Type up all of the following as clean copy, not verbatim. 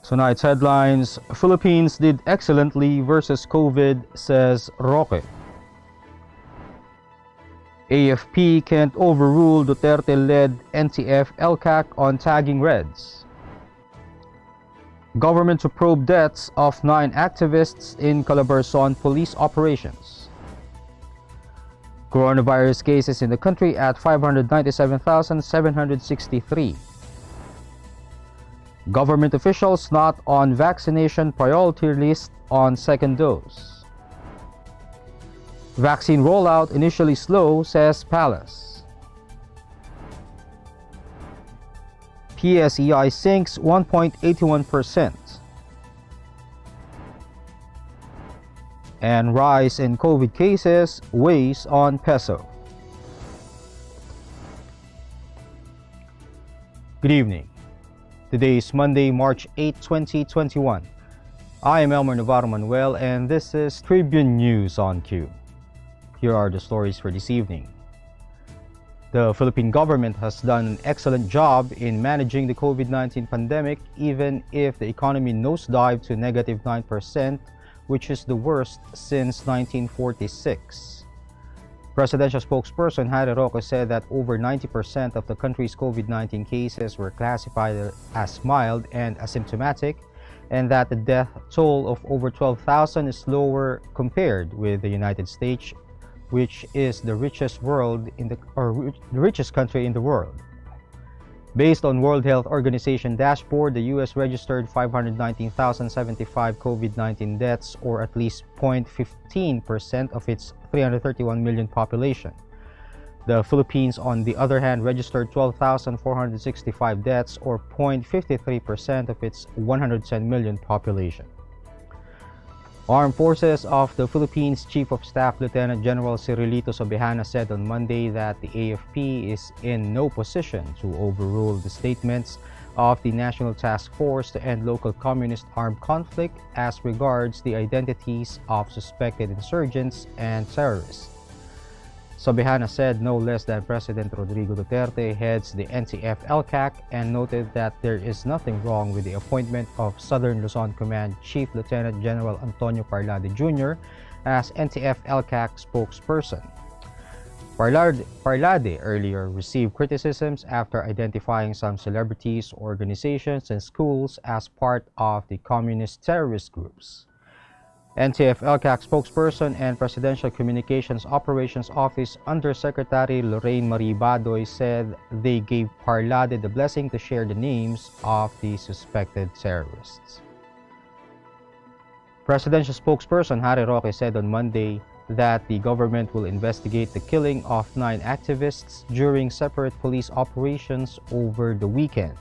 Tonight's headlines: Philippines did excellently versus COVID, says Roque. AFP can't overrule Duterte-led NTF-ELCAC on tagging Reds. Government to probe deaths of 9 activists in Calabarzon police operations. Coronavirus cases in the country at 597,763. Government officials not on vaccination priority list on second dose. Vaccine rollout initially slow, says Palace. PSEi sinks 1.81%. And rise in COVID cases weighs on peso. Good evening. Today is Monday, March 8, 2021. I am Elmer Navarro Manuel and this is Tribune News on Cue. Here are the stories for this evening. The Philippine government has done an excellent job in managing the COVID-19 pandemic, even if the economy nosedived to negative 9%, which is the worst since 1946. Presidential spokesperson Roque said that over 90% of the country's COVID-19 cases were classified as mild and asymptomatic, and that the death toll of over 12,000 is lower compared with the United States, which is the richest country in the world. Based on World Health Organization dashboard, the US registered 519,075 COVID-19 deaths, or at least 0.15% of its 331 million population. The Philippines, on the other hand, registered 12,465 deaths, or 0.53% of its 110 million population. Armed Forces of the Philippines Chief of Staff Lieutenant General Cirilito Sobejana said on Monday that the AFP is in no position to overrule the statements of the National Task Force to End Local Communist Armed Conflict as regards the identities of suspected insurgents and terrorists. Sobejana said no less than President Rodrigo Duterte heads the NTF-ELCAC and noted that there is nothing wrong with the appointment of Southern Luzon Command Chief Lieutenant General Antonio Parlade Jr. as NTF-ELCAC spokesperson. Parlade earlier received criticisms after identifying some celebrities, organizations, and schools as part of the communist terrorist groups. NTF-ELCAC spokesperson and Presidential Communications Operations Office Undersecretary Lorraine Marie Badoy said they gave Parlade the blessing to share the names of the suspected terrorists. Presidential spokesperson Roque said on Monday that the government will investigate the killing of 9 activists during separate police operations over the weekend.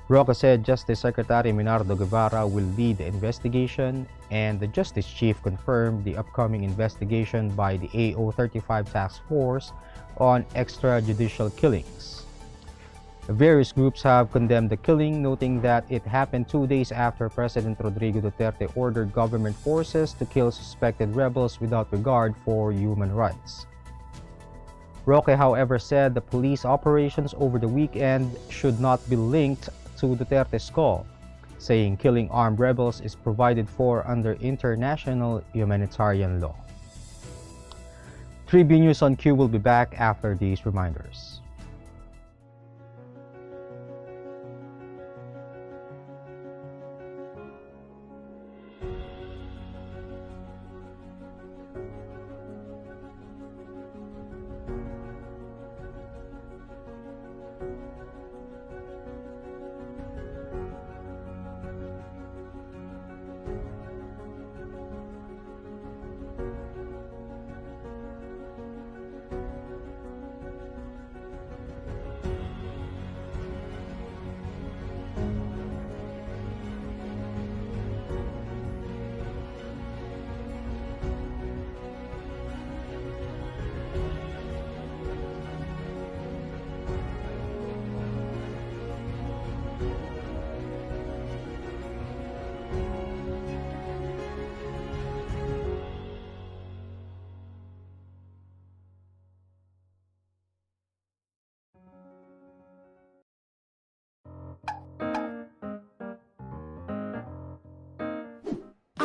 Roque said Justice Secretary Minardo Guevara will lead the investigation, and the Justice Chief confirmed the upcoming investigation by the AO35 Task Force on extrajudicial killings. Various groups have condemned the killing, noting that it happened 2 days after President Rodrigo Duterte ordered government forces to kill suspected rebels without regard for human rights. Roque, however, said the police operations over the weekend should not be linked to Duterte's call, saying killing armed rebels is provided for under international humanitarian law. Tribune News on Cue will be back after these reminders.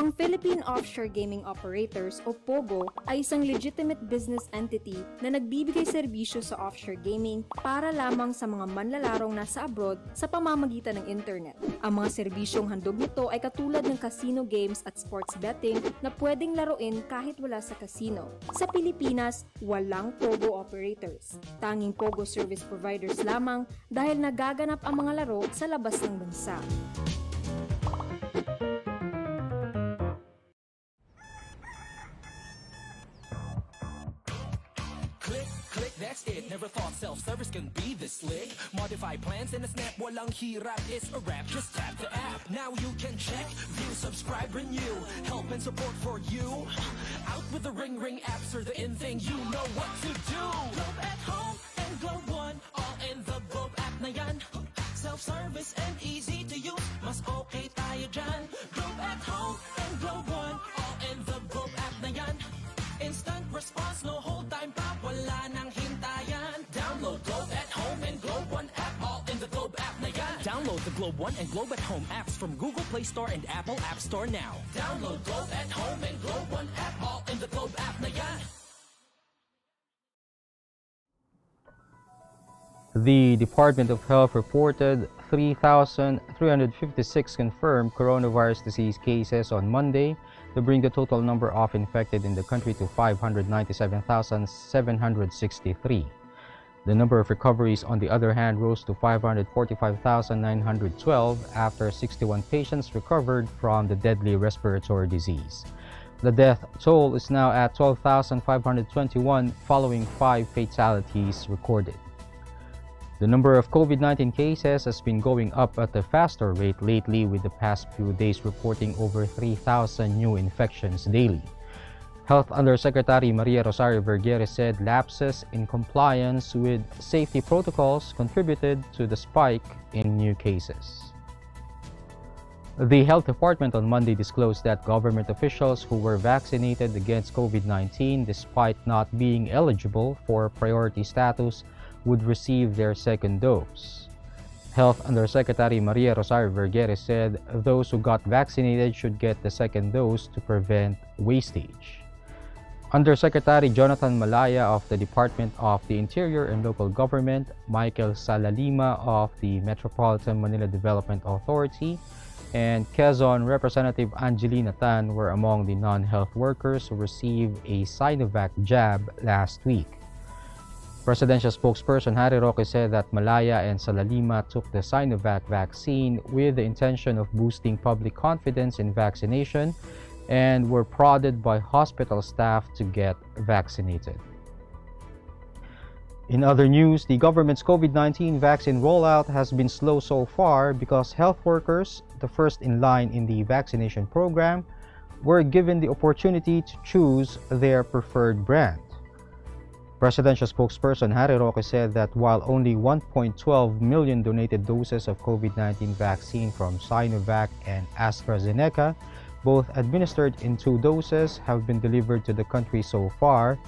Ang Philippine Offshore Gaming Operators o POGO ay isang legitimate business entity na nagbibigay serbisyo sa offshore gaming para lamang sa mga manlalarong nasa abroad sa pamamagitan ng internet. Ang mga serbisyong handog nito ay katulad ng casino games at sports betting na pwedeng laruin kahit wala sa casino. Sa Pilipinas, walang POGO operators. Tanging POGO service providers lamang dahil nagaganap ang mga laro sa labas ng bansa. Click, that's it. Never thought self-service can be this slick. Modify plans in a snap, walang hirap, it's a wrap. Just tap the app. Now you can check, view, subscribe, renew. Help and support for you. Out with the ring apps are the in thing. You know what to do. Globe at home and Globe One, all in the Globe app na yan. Self-service and easy to use. Mas okay tayo dyan. Globe at home and Globe One, all in the Globe app na yan. Instant response, no hold time pa, wala nang hintayan. Download Globe at Home and Globe One app, all in the Globe app na yan. Download the Globe One and Globe at Home apps from Google Play Store and Apple App Store now. Download Globe at Home and Globe One app, all in the Globe app na yan. The Department of Health reported 3,356 confirmed coronavirus disease cases on Monday, to bring the total number of infected in the country to 597,763. The number of recoveries, on the other hand, rose to 545,912 after 61 patients recovered from the deadly respiratory disease. The death toll is now at 12,521 following 5 fatalities recorded. The number of COVID-19 cases has been going up at a faster rate lately, with the past few days reporting over 3,000 new infections daily. Health Undersecretary Maria Rosario Vergere said lapses in compliance with safety protocols contributed to the spike in new cases. The Health Department on Monday disclosed that government officials who were vaccinated against COVID-19 despite not being eligible for priority status would receive their second dose. Health Undersecretary Maria Rosario Vergere said those who got vaccinated should get the second dose to prevent wastage. Undersecretary Jonathan Malaya of the Department of the Interior and Local Government, Michael Salalima of the Metropolitan Manila Development Authority, and Quezon Representative Angelina Tan were among the non-health workers who received a Sinovac jab last week. Presidential spokesperson Harry Roque said that Malaya and Salalima took the Sinovac vaccine with the intention of boosting public confidence in vaccination and were prodded by hospital staff to get vaccinated. In other news, the government's COVID-19 vaccine rollout has been slow so far because health workers, the first in line in the vaccination program, were given the opportunity to choose their preferred brand. Presidential spokesperson Harry Roque said that while only 1.12 million donated doses of COVID-19 vaccine from Sinovac and AstraZeneca, both administered in 2 doses, have been delivered to the country so far,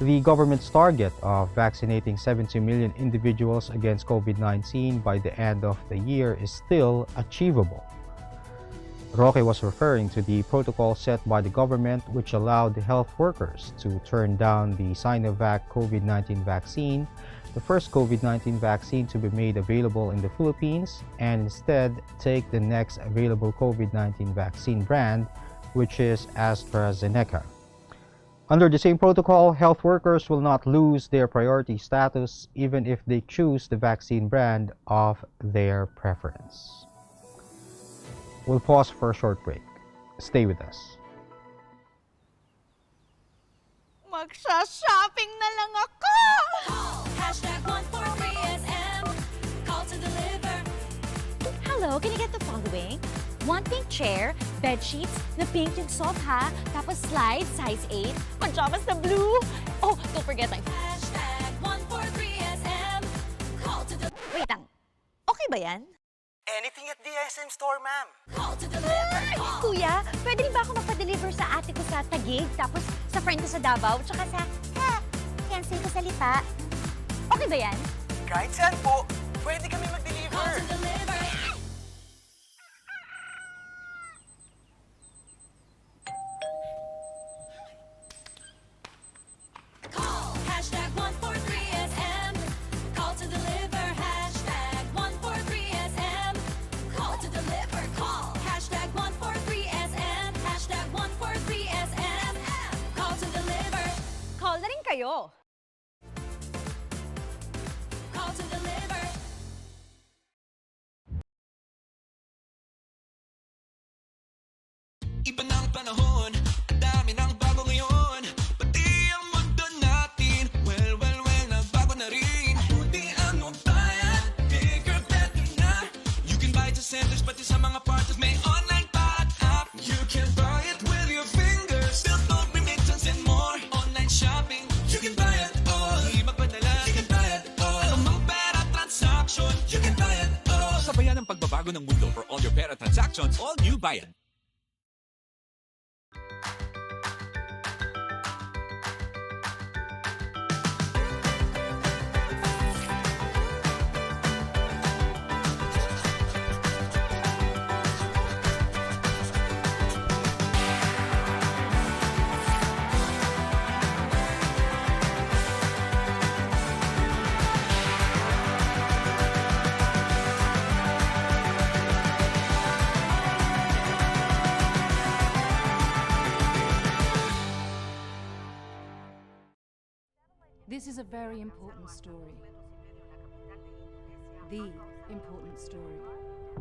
the government's target of vaccinating 70 million individuals against COVID-19 by the end of the year is still achievable. Roque was referring to the protocol set by the government, which allowed the health workers to turn down the Sinovac COVID-19 vaccine, the first COVID-19 vaccine to be made available in the Philippines, and instead take the next available COVID-19 vaccine brand, which is AstraZeneca. Under the same protocol, health workers will not lose their priority status even if they choose the vaccine brand of their preference. We'll pause for a short break. Stay with us. Magsha-shopping na lang ako! Hashtag 143SM. Call to deliver. Hello, can I get the following? 1 pink chair, bed sheets na pink yung soft ha, tapos slides, size 8, pajamas na blue. Oh, don't forget my... Hashtag 143SM. Call to deliver. Wait lang, okay ba yan? Anything at the SM store, ma'am. Call to deliver. Call. Kuya, pwede rin ba ako magpa-deliver sa ate ko sa Taguig, tapos sa friend ko sa Davao, tsaka sa... cancel ko sa Lipa. Okay ba yan? Kahit saan po, pwede kami Call mag-deliver. to deliver. bago ng mundo for all your pera transactions, all new Bayad. This is a very important story. The important story.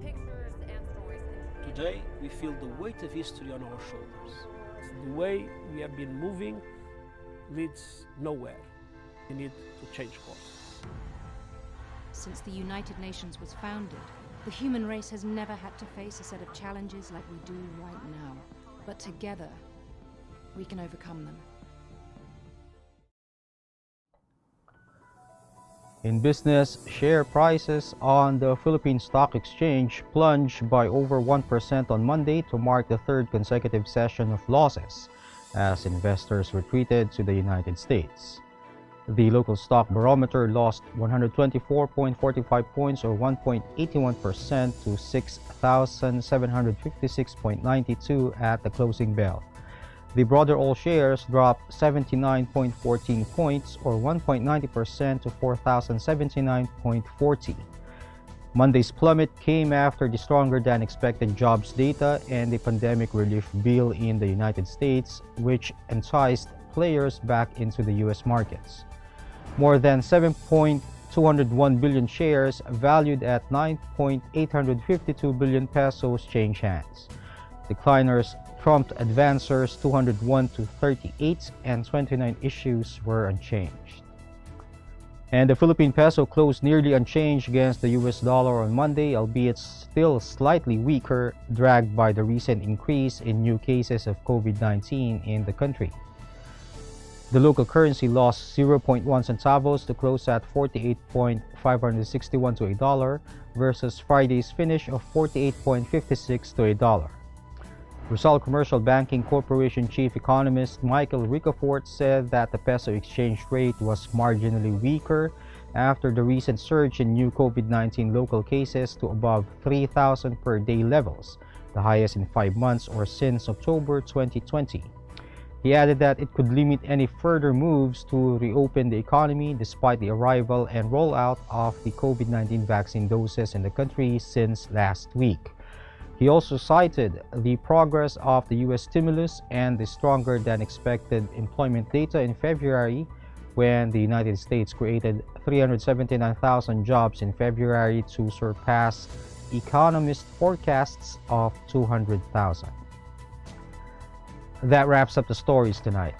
Pictures and stories. Today, we feel the weight of history on our shoulders. The way we have been moving leads nowhere. We need to change course. Since the United Nations was founded, the human race has never had to face a set of challenges like we do right now. But together, we can overcome them. In business, share prices on the Philippine Stock Exchange plunged by over 1% on Monday to mark the third consecutive session of losses as investors retreated to the United States. The local stock barometer lost 124.45 points or 1.81% to 6,756.92 at the closing bell. The broader all shares dropped 79.14 points or 1.90% to 4,079.40. Monday's plummet came after the stronger than expected jobs data and the pandemic relief bill in the United States, which enticed players back into the US markets. More than 7.201 billion shares valued at 9.852 billion pesos changed hands. Decliners trumped advancers 201 to 38 and 29 issues were unchanged. And the Philippine peso closed nearly unchanged against the US dollar on Monday, albeit still slightly weaker, dragged by the recent increase in new cases of COVID-19 in the country. The local currency lost 0.1 centavos to close at 48.561 to a dollar versus Friday's finish of 48.56 to a dollar. Rizal Commercial Banking Corporation Chief Economist Michael Ricafort said that the peso exchange rate was marginally weaker after the recent surge in new COVID-19 local cases to above 3,000 per day levels, the highest in 5 months or since October 2020. He added that it could limit any further moves to reopen the economy despite the arrival and rollout of the COVID-19 vaccine doses in the country since last week. He also cited the progress of the U.S. stimulus and the stronger than expected employment data in February, when the United States created 379,000 jobs in February to surpass economist forecasts of 200,000. That wraps up the stories tonight.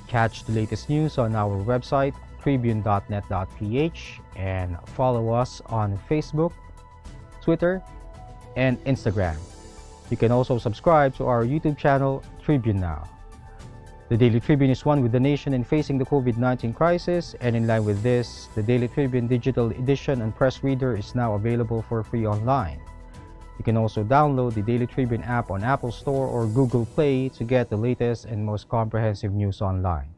Catch the latest news on our website, tribune.net.ph, and follow us on Facebook, Twitter, and Instagram. You can also subscribe to our YouTube channel, Tribune Now. The Daily Tribune is one with the nation in facing the COVID-19 crisis, and in line with this, the Daily Tribune digital edition and press reader is now available for free online. You can also download the Daily Tribune app on Apple Store or Google Play to get the latest and most comprehensive news online.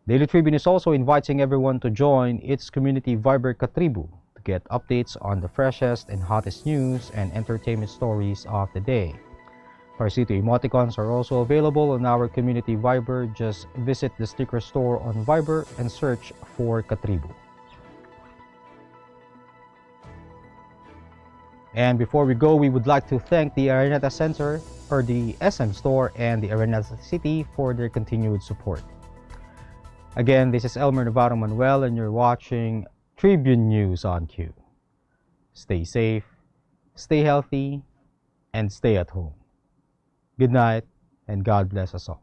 Daily Tribune is also inviting everyone to join its community Viber Katribu to get updates on the freshest and hottest news and entertainment stories of the day. Parsito emoticons are also available on our community Viber. Just visit the sticker store on Viber and search for Katribu. And before we go, we would like to thank the Araneta Center, or the SM Store, and the Araneta City for their continued support. Again, this is Elmer Navarro Manuel, and you're watching Tribune News on Q. Stay safe, stay healthy, and stay at home. Good night, and God bless us all.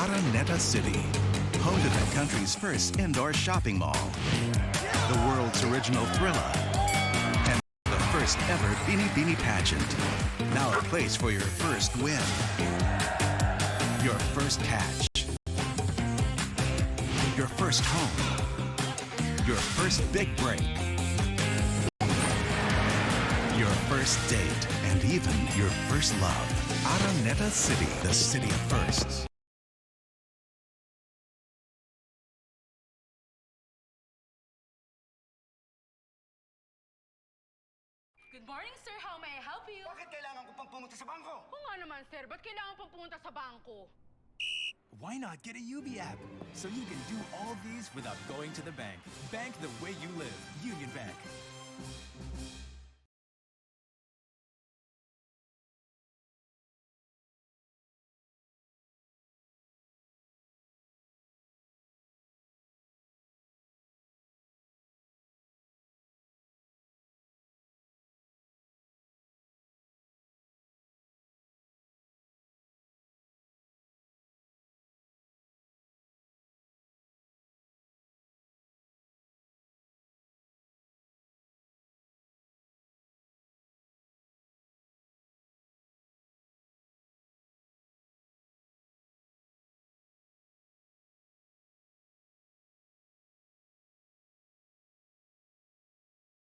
Araneta City, home to the country's first indoor shopping mall, the world's original Thrilla, and the first ever Bini Bini pageant. Now a place for your first win, your first catch, your first home, your first big break, your first date, and even your first love. Araneta City, the city of firsts. Good morning, sir. How may I help you? Bakit kailangan ko pang pumunta sa bangko? Oo nga naman, sir. Ba't kailangan pang pumunta sa bangko? Why not get a UB app so you can do all these without going to the bank? Bank the way you live. Union Bank.